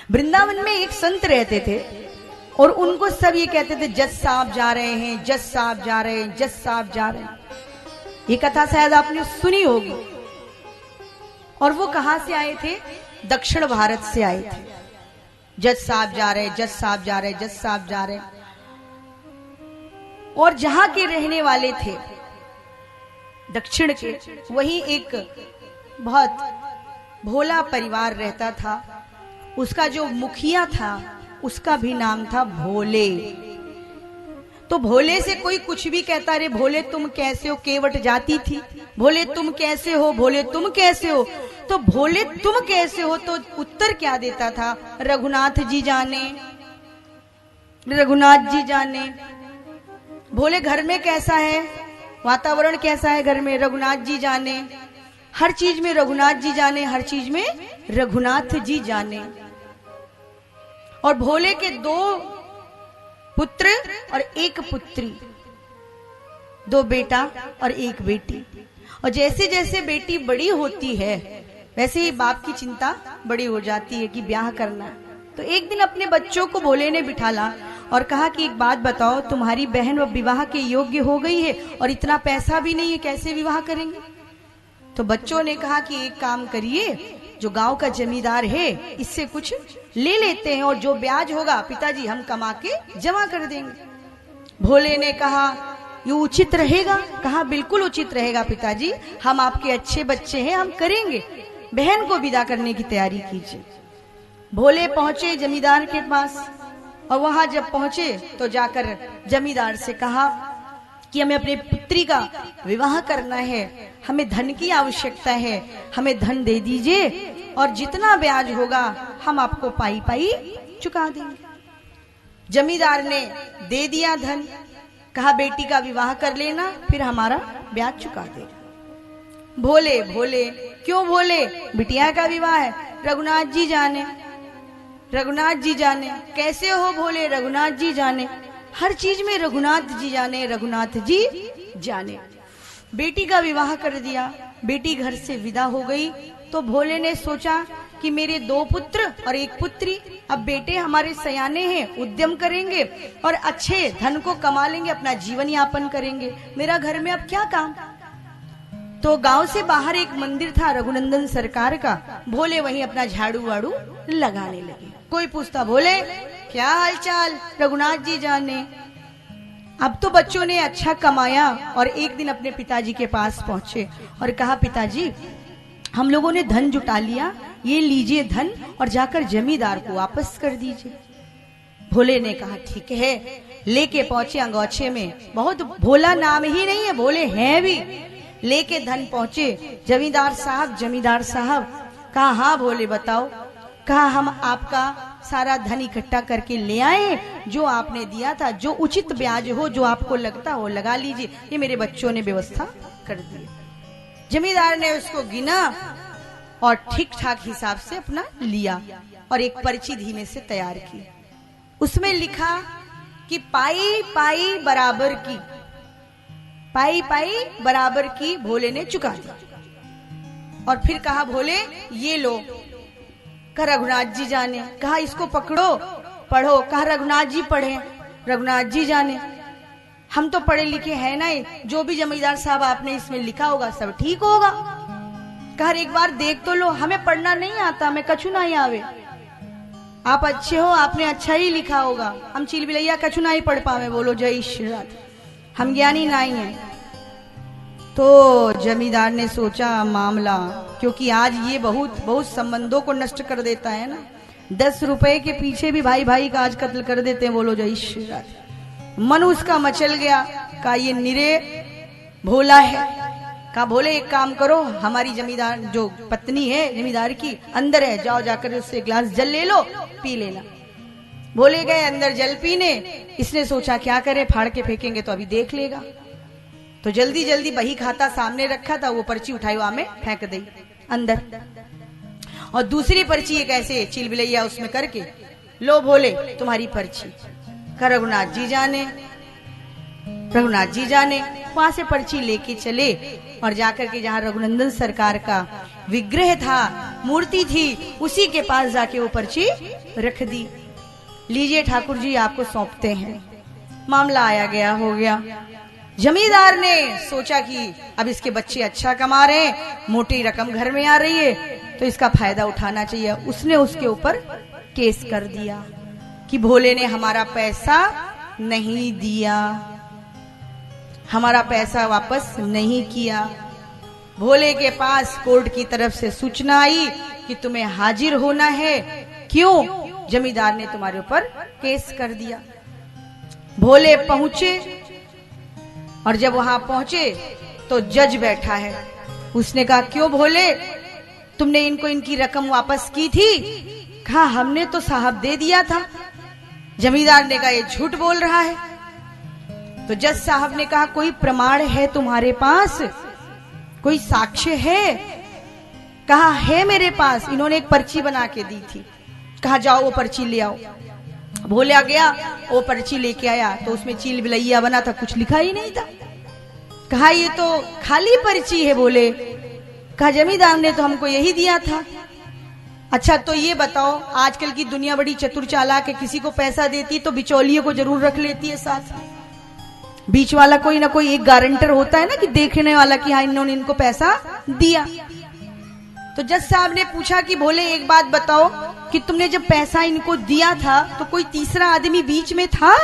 वृंदावन में एक संत रहते थे और उनको सब ये कहते थे जज साहब जा रहे हैं, जज साहब जा रहे हैं, जज साहब जा रहे हैं। ये कथा शायद आपने सुनी होगी। और वो कहां से आए थे? दक्षिण भारत से आए थे। जज साहब जा रहे, जज साहब जा रहे, जज साहब जा रहे। और जहां के रहने वाले थे दक्षिण के, वही एक बहुत भोला परिवार रहता था। उसका जो मुखिया था उसका भी नाम था भोले। तो भोले से कोई कुछ भी कहता, रे भोले तुम कैसे हो, केवट जाती थी, भोले तुम कैसे हो, भोले तुम कैसे हो। तो भोले तुम कैसे हो तो उत्तर क्या देता था? रघुनाथ जी जाने, रघुनाथ जी जाने। भोले घर में कैसा है, वातावरण कैसा है घर में, रघुनाथ जी जाने। हर चीज में रघुनाथ जी जाने, हर चीज में रघुनाथ जी जाने। और भोले के 2 पुत्र और 1 पुत्री, 2 बेटा और 1 बेटी। और जैसे जैसे बेटी बड़ी होती है वैसे ही बाप की चिंता बड़ी हो जाती है कि ब्याह करना है। तो एक दिन अपने बच्चों को भोले ने बिठाला और कहा कि एक बात बताओ, तुम्हारी बहन अब विवाह के योग्य हो गई है और इतना पैसा भी नहीं है, कैसे विवाह करेंगे? तो बच्चों ने कहा कि एक काम करिए, जो गांव का जमींदार है इससे कुछ ले लेते हैं और जो ब्याज होगा पिताजी हम कमा के जमा कर देंगे। भोले ने कहा ये उचित रहेगा? कहा बिल्कुल उचित रहेगा पिताजी, हम आपके अच्छे बच्चे हैं, हम करेंगे। बहन को विदा करने की तैयारी कीजिए। भोले पहुंचे जमींदार के पास और वहां जब पहुंचे तो जाकर जमींदार से कहा कि हमें अपनी पुत्री का विवाह करना है, हमें धन की आवश्यकता है, हमें धन दे दीजिए और जितना ब्याज होगा हम आपको पाई पाई चुका देंगे। जमींदार ने दे दिया धन, कहा बेटी का विवाह कर लेना फिर हमारा ब्याज चुका देगा। भोले भोले क्यों भोले? बिटिया का विवाह है, रघुनाथ जी जाने, रघुनाथ जी जाने। कैसे हो भोले? रघुनाथ जी जाने, हर चीज में रघुनाथ जी जाने, रघुनाथ जी जाने। बेटी का विवाह कर दिया, बेटी घर से विदा हो गई। तो भोले ने सोचा कि मेरे 2 पुत्र और 1 पुत्री, अब बेटे हमारे सयाने हैं, उद्यम करेंगे और अच्छे धन को कमा लेंगे, अपना जीवन यापन करेंगे, मेरा घर में अब क्या काम। तो गांव से बाहर एक मंदिर था रघुनंदन सरकार का, भोले वहीं अपना झाड़ू वाड़ू लगाने लगे। कोई पूछता भोले क्या हालचाल? रघुनाथ जी जाने। अब तो बच्चों ने अच्छा कमाया और एक दिन अपने पिताजी के पास पहुंचे और कहा पिताजी हम लोगों ने धन जुटा लिया, ये लीजिए धन और जाकर जमींदार को वापस कर दीजिए। भोले ने कहा ठीक है। लेके पहुंचे अंगोछे में, बहुत भोला नाम ही नहीं है, भोले हैं भी। लेके धन पहुंचे जमींदार साहब, जमींदार साहब कहा हाँ भोले बताओ। कहा हम आपका सारा धन इकट्ठा करके ले आए, जो आपने दिया था, जो उचित ब्याज हो, जो आपको लगता हो लगा लीजिए, ये मेरे बच्चों ने व्यवस्था कर दी। जमींदार ने उसको गिना और ठीक ठाक हिसाब से अपना लिया और एक पर्ची धीमे से तैयार की। उसमें लिखा कि पाई पाई बराबर की, पाई पाई बराबर की भोले ने चुका दी। और फिर कहा भोले ये लो। कहा रघुनाथ जी जाने। कहा इसको पकड़ो पढ़ो। कहा रघुनाथ जी पढ़े, रघुनाथ जी जाने। हम तो पढ़े लिखे हैं ना, जो भी जमींदार साहब आपने इसमें लिखा होगा सब ठीक होगा। कहा एक बार देख तो लो, हमें पढ़ना नहीं आता, हमें कछु नहीं आवे। आप अच्छे हो, आपने अच्छा ही लिखा होगा, हम चिलबिलैया कछु नहीं पढ़ पावे। बोलो जय श्री राधे, हम ज्ञानी नहीं है। तो जमींदार ने सोचा मामला, क्योंकि आज ये बहुत बहुत संबंधों को नष्ट कर देता है ना, 10 रुपए के पीछे भी भाई भाई का आज कत्ल कर देते हैं। बोलो जय श्री राधे। मन उसका मचल गया। कहा ये निरे भोला है। कहा भोले एक काम करो, हमारी जमींदार जो पत्नी है जमींदार की अंदर है, जाओ जाकर उससे गिलास जल ले लो, पी लेना। भोले गए अंदर जल पीने। इसने सोचा क्या करे, फाड़ के फेंकेंगे तो अभी देख लेगा। तो जल्दी जल्दी बही खाता सामने रखा था, वो पर्ची उठाई वहां में फेंक दी अंदर। और दूसरी पर्ची एक ऐसे चिलबिलैया उसमें करके, लो भोले तुम्हारी पर्ची। का रघुनाथ जी जाने, रघुनाथ जी जाने। वहां से पर्ची लेके चले और जाकर के जहां रघुनंदन सरकार का विग्रह था मूर्ति थी उसी के पास जाके वो पर्ची रख दी। लीजिए ठाकुर जी आपको सौंपते हैं। मामला आया गया हो गया। जमींदार ने सोचा कि अब इसके बच्चे अच्छा कमा रहे हैं, मोटी रकम घर में आ रही है, तो इसका फायदा उठाना चाहिए। उसने उसके ऊपर केस कर दिया कि भोले ने हमारा पैसा नहीं दिया, हमारा पैसा वापस नहीं किया। भोले के पास कोर्ट की तरफ से सूचना आई कि तुम्हें हाजिर होना है। क्यों? जमींदार ने तुम्हारे ऊपर केस कर दिया। भोले पहुंचे और जब वहां पहुंचे तो जज बैठा है। उसने कहा क्यों भोले, तुमने इनको इनकी रकम वापस की थी? कहा हमने तो साहब दे दिया था। जमींदार ने कहा ये झूठ बोल रहा है। तो जज साहब ने कहा कोई प्रमाण है तुम्हारे पास, कोई साक्ष्य है? कहा है मेरे पास, इन्होंने एक पर्ची बना के दी थी। कहा जाओ वो पर्ची ले आओ। भोले आ गया, वो पर्ची लेके आया तो उसमें चील बिलैया बना था, कुछ लिखा ही नहीं था। कहा ये तो खाली पर्ची है बोले। कहा जमींदार ने तो हमको यही दिया था। अच्छा तो ये बताओ, आजकल की दुनिया बड़ी चतुर चालाक है, किसी को पैसा देती तो बिचौलिए को जरूर रख लेती है साथ। बीच वाला कोई ना कोई एक गारंटर होता है ना, कि देखने वाला कि हाँ इन्होंने इनको पैसा दिया। तो जज साहब ने पूछा कि भोले एक बात बताओ कि तुमने जब पैसा इनको दिया था तो कोई तीसरा आदमी बीच में था,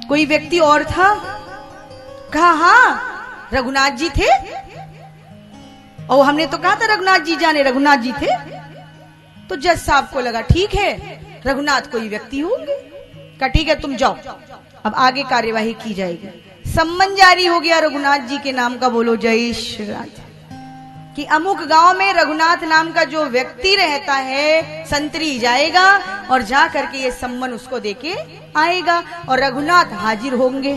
कोई व्यक्ति और था? कहा हाँ रघुनाथ जी थे। और हमने तो कहा था रघुनाथ जी जाने, रघुनाथ जी थे। तो जज साहब को लगा ठीक है रघुनाथ कोई व्यक्ति होंगे। कहा ठीक है तुम जाओ, अब आगे कार्यवाही की जाएगी। सम्मन जारी हो गया रघुनाथ जी के नाम का, बोलो जय श्री राम, कि अमुक गांव में रघुनाथ नाम का जो व्यक्ति रहता है संतरी जाएगा और जा करके ये सम्मन उसको देके आएगा और रघुनाथ हाजिर होंगे।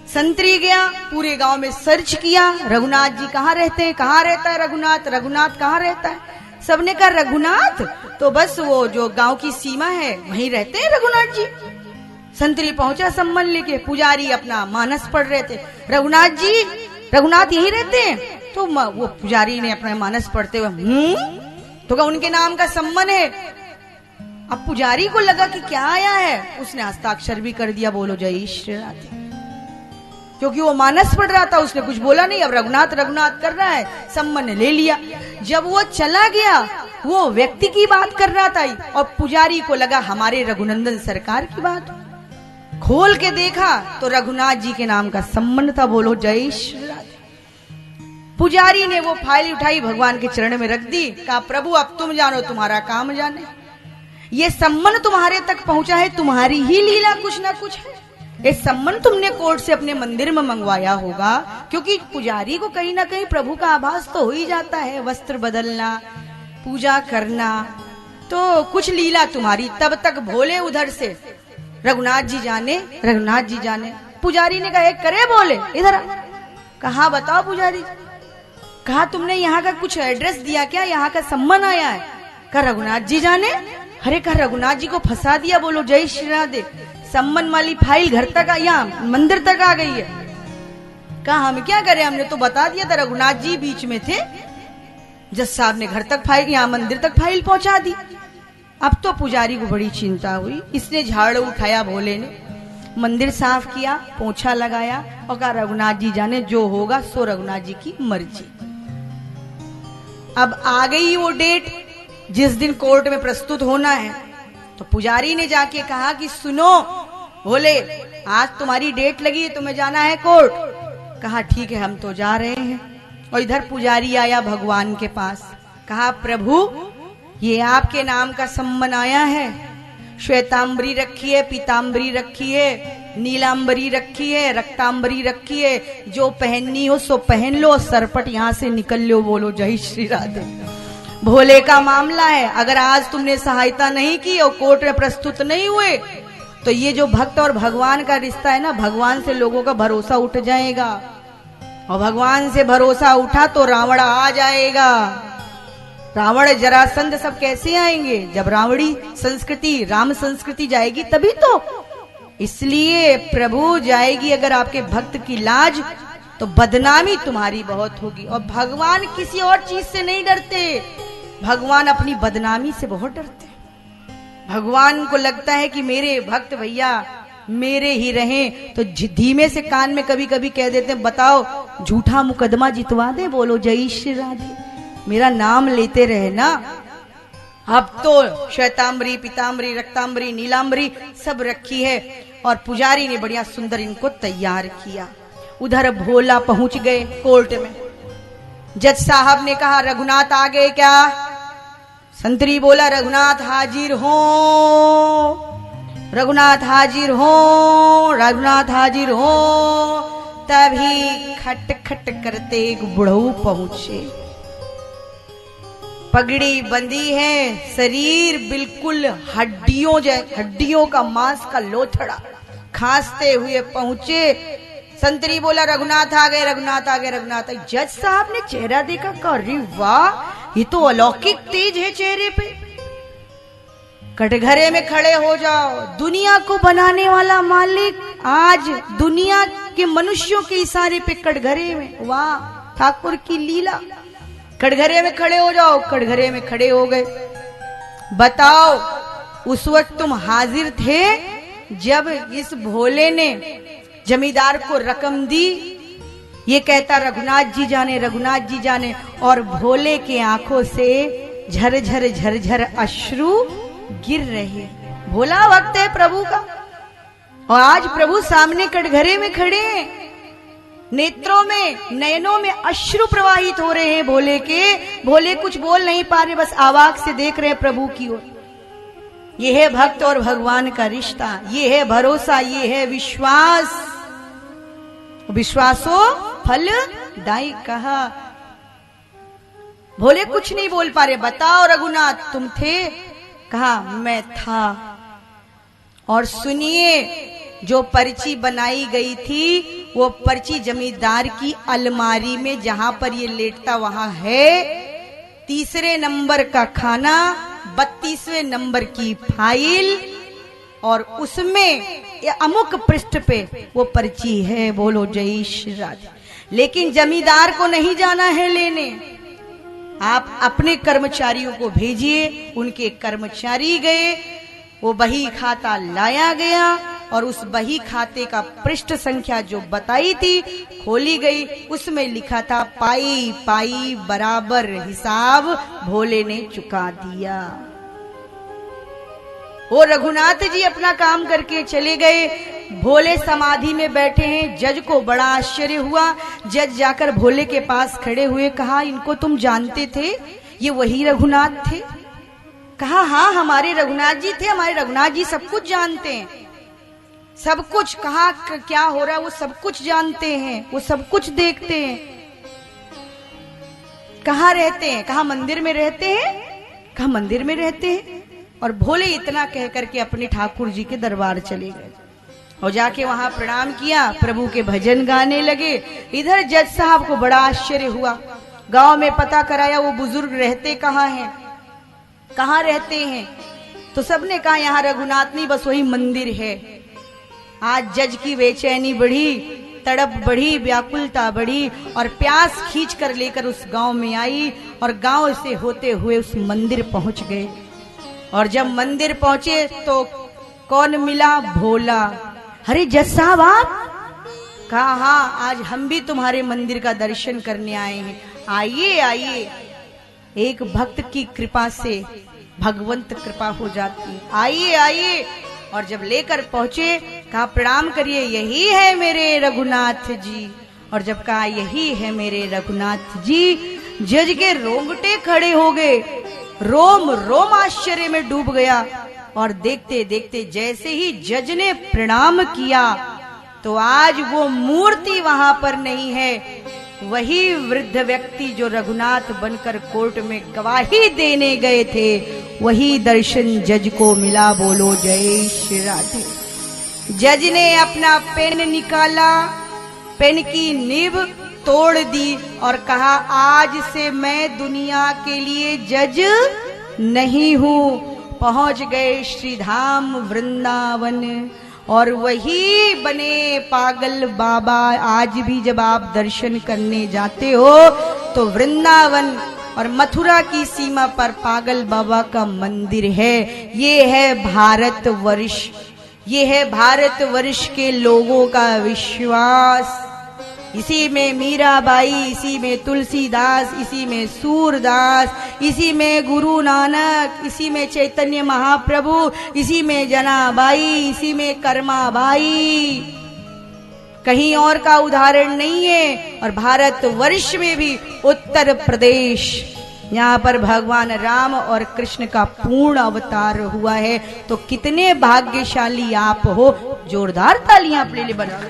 संतरी गया, पूरे गांव में सर्च किया, रघुनाथ जी कहाँ रहते हैं, कहाँ रहता है रघुनाथ, रघुनाथ कहाँ रहता है? सबने कहा रघुनाथ तो बस वो जो गांव की सीमा है वहीं रहते हैं रघुनाथ जी। संतरी पहुंचा सम्मन लेके, पुजारी अपना मानस पढ़ रहे थे, रघुनाथ जी रघुनाथ यहीं रहते हैं? तो वो पुजारी ने अपना मानस पढ़ते हुए तो क्या उनके नाम का सम्मन है? अब पुजारी को लगा कि क्या आया है, उसने हस्ताक्षर भी कर दिया, बोलो जय श्री राम, क्योंकि वो मानस पढ़ रहा था, उसने कुछ बोला नहीं। अब रघुनाथ रघुनाथ कर रहा है, सम्मन ने ले लिया। जब वो चला गया वो व्यक्ति की बात कर रहा था और पुजारी को लगा हमारे रघुनंदन सरकार की बात। खोल के देखा तो रघुनाथ जी के नाम का सम्मन था, बोलो जय श्री राम। पुजारी ने वो फाइल उठाई, भगवान के चरण में रख दी, कहा प्रभु अब तुम जानो, तुम्हारा काम जाने। ये सम्मन तुम्हारे तक पहुंचा है, तुम्हारी ही लीला कुछ ना कुछ है। ये सम्मन तुमने कोर्ट से अपने मंदिर में मंगवाया होगा, क्योंकि पुजारी को कहीं ना कहीं प्रभु का आभास तो हो ही जाता है, वस्त्र बदलना, पूजा करना, तो कुछ लीला तुम्हारी। तब तक भोले उधर से रघुनाथ जी जाने, रघुनाथ जी जाने। पुजारी ने कहा करे बोले इधर। कहा बताओ पुजारी। कहा तुमने यहाँ का कुछ एड्रेस दिया क्या, यहाँ का सम्मन आया है? कहा रघुनाथ जी जाने। अरे कहा रघुनाथ जी को फंसा दिया, बोलो जय श्री राधे। सम्मन वाली फाइल घर तक यहाँ मंदिर तक आ गई है। कहा हम क्या करें, हमने तो बता दिया था रघुनाथ जी बीच में थे। जज साहब ने घर तक फाइल, यहाँ मंदिर तक फाइल पहुंचा दी। अब तो पुजारी को बड़ी चिंता हुई, इसने झाड़ू उठाया, भोले ने मंदिर साफ किया, पोछा लगाया और कहा रघुनाथ जी जाने, जो होगा सो रघुनाथ जी की मर्जी। अब आ गई वो डेट जिस दिन कोर्ट में प्रस्तुत होना है। तो पुजारी ने जाके कहा कि सुनो भोले, आज तुम्हारी डेट लगी है, तुम्हें जाना है कोर्ट। कहा ठीक है हम तो जा रहे हैं। और इधर पुजारी आया भगवान के पास, कहा प्रभु ये आपके नाम का सम्मन आया है, श्वेतांबरी रखी है, पीतांबरी रखी है, नीलांबरी रखी है, रक्तांबरी रखी है, जो पहननी हो सो पहन लो, सरपट यहाँ से निकल लो, बोलो जय श्री राधे। भोले का मामला है, अगर आज तुमने सहायता नहीं की और कोर्ट में प्रस्तुत नहीं हुए तो ये जो भक्त और भगवान का रिश्ता है ना, भगवान से लोगों का भरोसा उठ जाएगा। और भगवान से भरोसा उठा तो रावण आ जाएगा। रावण जरासंध सब कैसे आएंगे? जब रावणी संस्कृति, राम संस्कृति जाएगी तभी तो। इसलिए प्रभु जाएगी अगर आपके भक्त की लाज तो बदनामी तुम्हारी बहुत होगी। और भगवान किसी और चीज से नहीं डरते, भगवान अपनी बदनामी से बहुत डरते। भगवान को लगता है कि मेरे भक्त भैया मेरे ही रहें, तो धीमे से कान में कभी कभी कह देते हैं, बताओ झूठा मुकदमा जितवा दे, बोलो जय श्री राधे, मेरा नाम लेते रहे ना। अब तो श्वेतांबरी, पीतांबरी, रक्तांबरी, नीलांबरी सब रखी है और पुजारी ने बढ़िया सुंदर इनको तैयार किया। उधर भोला पहुंच गए कोर्ट में। जज साहब ने कहा रघुनाथ आ गए क्या? संतरी बोला रघुनाथ हाजिर हो, रघुनाथ हाजिर हो, रघुनाथ हाजिर हो। तभी खट खट करते एक बुढ़ऊ पहुंचे। पगड़ी बंदी है, शरीर बिल्कुल हड्डियों का मांस का लोथड़ा, खांसते हुए पहुंचे। संतरी बोला रघुनाथ आ गए, रघुनाथ आ गए, रघुनाथ। जज साहब ने चेहरा देखा, अरे वाह, ये तो अलौकिक तेज है चेहरे पे। कटघरे में खड़े हो जाओ, दुनिया को बनाने वाला मालिक आज दुनिया के मनुष्यों के इशारे पे कटघरे में, वाह ठाकुर की लीला। कटघरे में खड़े हो जाओ, कटघरे में खड़े हो गए। बताओ उस वक्त तुम हाजिर थे जब इस भोले ने जमींदार को रकम दी, ये कहता रघुनाथ जी जाने, रघुनाथ जी जाने, और भोले के आंखों से झरझर झरझर अश्रु गिर रहे। भोला वक्त है प्रभु का, और आज प्रभु सामने कटघरे में खड़े हैं, नेत्रों में, नयनों में अश्रु प्रवाहित हो रहे हैं भोले के। भोले कुछ बोल नहीं पा रहे, बस आवाज से देख रहे हैं प्रभु की ओर। ये है भक्त और भगवान का रिश्ता, ये है भरोसा, ये है विश्वास। विश्वासो फल दाई कहा। भोले कुछ नहीं बोल पा रहे। बताओ रघुनाथ तुम थे? कहा मैं था। और सुनिए, जो पर्ची बनाई गई थी वो पर्ची जमींदार की अलमारी में जहां पर ये लेटता वहां है। 3 नंबर का खाना, 32वें नंबर की फाइल, और उसमें अमुक पृष्ठ पे वो पर्ची है, बोलो जय श्री राधे। लेकिन जमींदार को नहीं जाना है लेने, आप अपने कर्मचारियों को भेजिए। उनके कर्मचारी गए, वो बही खाता लाया गया, और उस बही खाते का पृष्ठ संख्या जो बताई थी खोली गई। उसमें लिखा था पाई पाई बराबर हिसाब भोले ने चुका दिया। वो रघुनाथ जी अपना काम करके चले गए। भोले समाधि में बैठे हैं। जज को बड़ा आश्चर्य हुआ। जज जाकर भोले के पास खड़े हुए, कहा इनको तुम जानते थे? ये वही रघुनाथ थे? कहा हाँ हमारे रघुनाथ जी थे, हमारे रघुनाथ जी सब कुछ जानते हैं, सब कुछ। कहा क्या हो रहा है वो सब कुछ जानते हैं, वो सब कुछ देखते हैं। कहाँ रहते हैं? कहा मंदिर में रहते हैं। कहा मंदिर में रहते हैं। और भोले इतना कह करके अपने ठाकुर जी के दरबार चले गए और जाके वहां प्रणाम किया, प्रभु के भजन गाने लगे। इधर जज साहब को बड़ा आश्चर्य हुआ। गांव में पता कराया वो बुजुर्ग रहते कहाँ हैं, कहाँ रहते हैं। तो सबने कहा यहाँ रघुनाथ नहीं, बस वही मंदिर है। आज जज की बेचैनी बढ़ी, तड़प बढ़ी, व्याकुलता बढ़ी, और प्यास खींच कर लेकर उस गांव में आई, और गांव से होते हुए उस मंदिर पहुंच गए। और जब मंदिर पहुंचे तो कौन मिला? भोला। अरे जज साहब आप? कहा हाँ, आज हम भी तुम्हारे मंदिर का दर्शन करने आए हैं, आइए आइए। एक भक्त की कृपा से भगवंत कृपा हो जाती है, आइए आइए। और जब लेकर पहुंचे, कहा प्रणाम करिए, यही है मेरे रघुनाथ जी। और जब कहा यही है मेरे रघुनाथ जी, जज के रोंगटे खड़े हो गए, रोम रोम आश्चर्य में डूब गया। और देखते देखते जैसे ही जज ने प्रणाम किया तो आज वो मूर्ति वहां पर नहीं है, वही वृद्ध व्यक्ति जो रघुनाथ बनकर कोर्ट में गवाही देने गए थे, वही दर्शन जज को मिला। बोलो जय श्री राधे। जज ने अपना पेन निकाला, पेन की निब तोड़ दी और कहा आज से मैं दुनिया के लिए जज नहीं हूँ। पहुंच गए श्री धाम वृंदावन। और वही बने पागल बाबा। आज भी जब आप दर्शन करने जाते हो तो वृंदावन और मथुरा की सीमा पर पागल बाबा का मंदिर है। ये है भारतवर्ष, ये है भारतवर्ष के लोगों का विश्वास। इसी में मीराबाई, इसी में तुलसीदास, इसी में सूरदास, इसी में गुरु नानक, इसी में चैतन्य महाप्रभु, इसी में जनाबाई, इसी में कर्माबाई। कहीं और का उदाहरण नहीं है। और भारतवर्ष में भी उत्तर प्रदेश, यहाँ पर भगवान राम और कृष्ण का पूर्ण अवतार हुआ है। तो कितने भाग्यशाली आप हो। जोरदार तालियां अपने लिए बना लो।